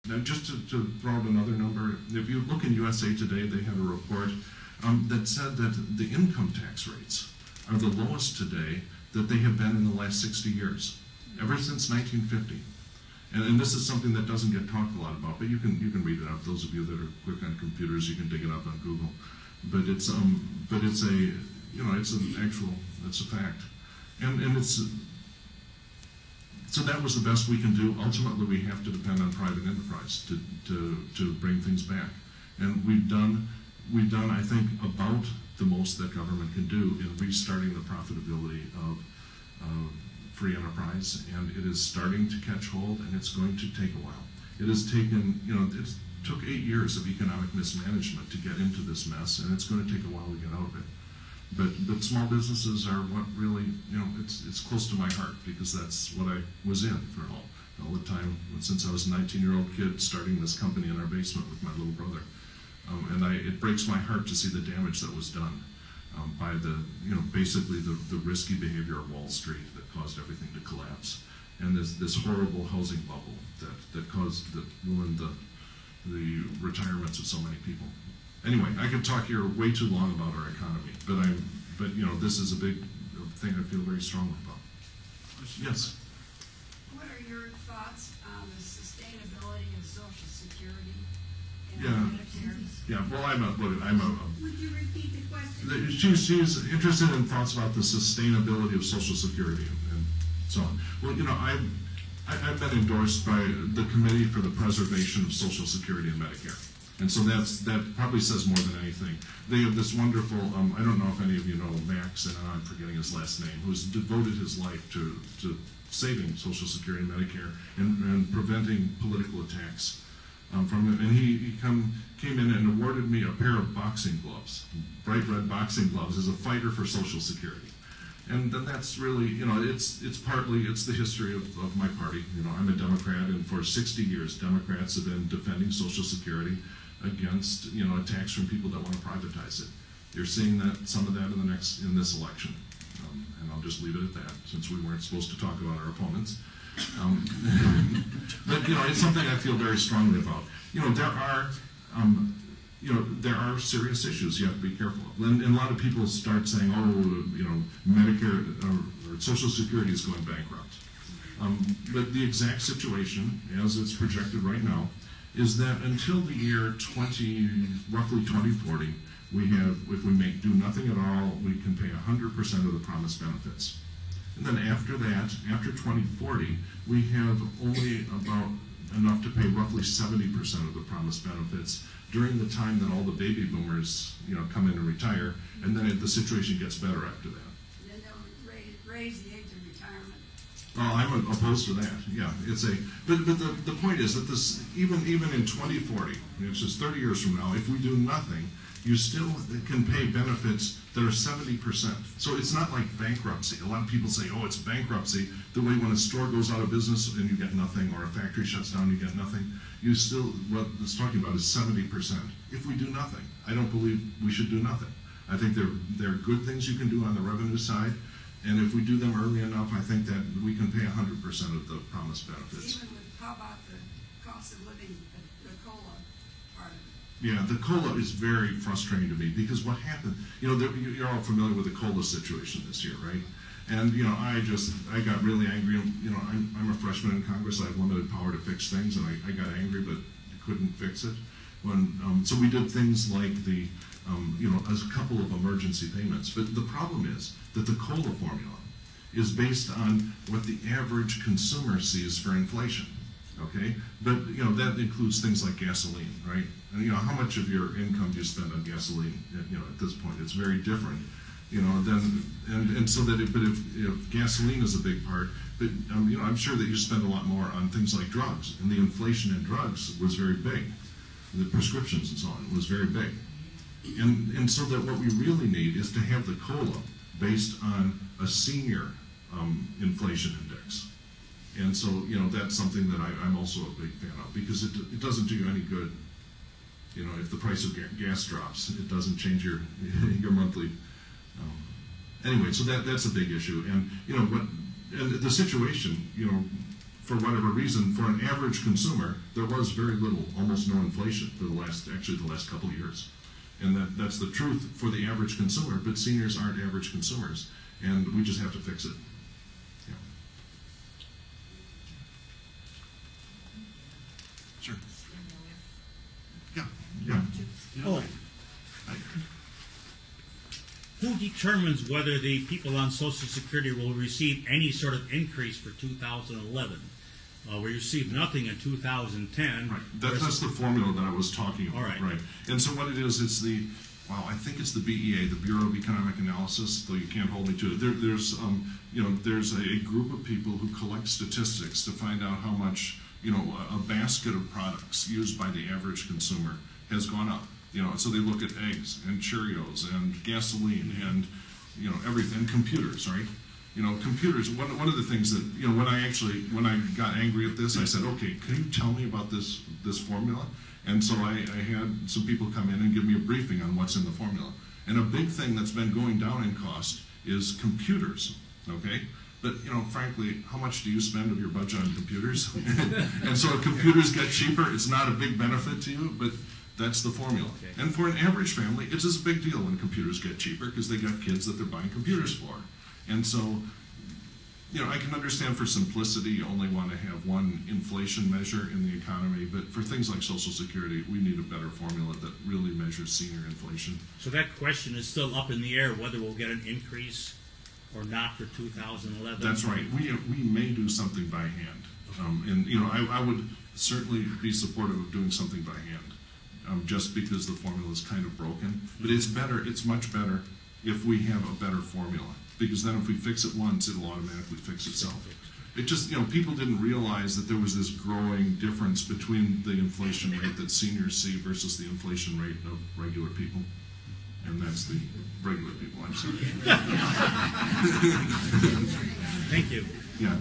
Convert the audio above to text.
Now, just to throw out another number, if you look in USA Today, they have a report that said that the income tax rates are the lowest today that they have been in the last 60 years, ever since 1950. And this is something that doesn't get talked a lot about, but you can read it up. Those of you that are quick on computers, you can dig it up on Google. But it's a fact, and it's. So that was the best we can do. Ultimately, we have to depend on private enterprise to bring things back, and we've done, I think, about the most that government can do in restarting the profitability of free enterprise, and it is starting to catch hold, and it's going to take a while. It has taken, it took 8 years of economic mismanagement to get into this mess, and it's going to take a while to get out of it. But small businesses are what really, it's close to my heart, because that's what I was in for all the time since I was a 19-year-old kid starting this company in our basement with my little brother. It breaks my heart to see the damage that was done by basically the risky behavior of Wall Street that caused everything to collapse, and this horrible housing bubble that ruined the retirements of so many people. Anyway, I could talk here way too long about our economy, but this is a big thing I feel very strongly about. Yes. What are your thoughts on the sustainability of Social Security and Medicare? Yeah. Well, Would you repeat the question? She's interested in thoughts about the sustainability of Social Security and so on. Well, I've been endorsed by the Committee for the Preservation of Social Security and Medicare. And so that probably says more than anything. They have this wonderful, I don't know if any of you know Max, and I'm forgetting his last name, who's devoted his life to saving Social Security and Medicare and preventing political attacks from it. And he came in and awarded me a pair of boxing gloves, bright red boxing gloves, as a fighter for Social Security. And then that's really, it's the history of my party. I'm a Democrat, and for 60 years, Democrats have been defending Social Security against, attacks from people that want to privatize it. You're seeing some of that in this election, and I'll just leave it at that, since we weren't supposed to talk about our opponents. But it's something I feel very strongly about. There are serious issues you have to be careful of. And a lot of people start saying, Medicare or Social Security is going bankrupt. But the exact situation, as it's projected right now, is that until the year roughly 2040, if we do nothing at all, we can pay 100% of the promised benefits. And then after that, after 2040, we have only about enough to pay roughly 70% of the promised benefits during the time that all the baby boomers, come in and retire, and then the situation gets better after that. And then they'll raise the age of retirement. Oh, I'm opposed to that. Yeah, but the point is that this even in 2040, which is 30 years from now, if we do nothing, you still can pay benefits that are 70%. So it's not like bankruptcy. A lot of people say, oh, it's bankruptcy, the way when a store goes out of business and you get nothing, or a factory shuts down, you get nothing. What it's talking about is 70%. If we do nothing, I don't believe we should do nothing. I think there are good things you can do on the revenue side, and if we do them early enough, I think that we can pay 100% of the promised benefits. Even with, how about the cost of living, the COLA part of it? Yeah, the COLA is very frustrating to me, because what happened, you're all familiar with the COLA situation this year, right? And I got really angry. I'm a freshman in Congress. I have limited power to fix things, and I got angry, but couldn't fix it. So we did things like as a couple of emergency payments. But the problem is that the COLA formula is based on what the average consumer sees for inflation. Okay, but that includes things like gasoline, right? And how much of your income do you spend on gasoline? At this point, it's very different. But if gasoline is a big part, but I'm sure that you spend a lot more on things like drugs, and the inflation in drugs was very big. The prescriptions and so on was very big, and so that what we really need is to have the COLA based on a senior inflation index. And so, that's something that I'm also a big fan of, because it doesn't do you any good. If the price of gas drops, it doesn't change your monthly. Anyway, so that's a big issue, and and the situation, for whatever reason, for an average consumer, there was very little, almost no inflation for the last couple of years. And that's the truth for the average consumer, but seniors aren't average consumers, and we just have to fix it. Yeah. Sure. Yeah. Yeah. Oh. Who determines whether the people on Social Security will receive any sort of increase for 2011? We received nothing in 2010. Right. That's the formula that I was talking about. All right. Right. And so what it is, it's the, I think it's the BEA, the Bureau of Economic Analysis, though you can't hold me to it. There's a group of people who collect statistics to find out how much, a basket of products used by the average consumer has gone up. So they look at eggs and Cheerios and gasoline and, everything, and computers, right? Computers, one of the things that, when I got angry at this, I said, okay, can you tell me about this formula? And so I had some people come in and give me a briefing on what's in the formula. And a big thing that's been going down in cost is computers, okay? But, frankly, how much do you spend of your budget on computers? And so if computers get cheaper, it's not a big benefit to you, but that's the formula. Okay. And for an average family, it's just a big deal when computers get cheaper because they got kids that they're buying computers for. And so, I can understand for simplicity, you only want to have one inflation measure in the economy, but for things like Social Security, we need a better formula that really measures senior inflation. So that question is still up in the air, whether we'll get an increase or not for 2011? That's right. We may do something by hand. And, I would certainly be supportive of doing something by hand, just because the formula is kind of broken. But it's much better if we have a better formula. Because then if we fix it once, it'll automatically fix itself. It just, people didn't realize that there was this growing difference between the inflation rate that seniors see versus the inflation rate of regular people. And that's the regular people, I'm sorry. Thank you. Yeah.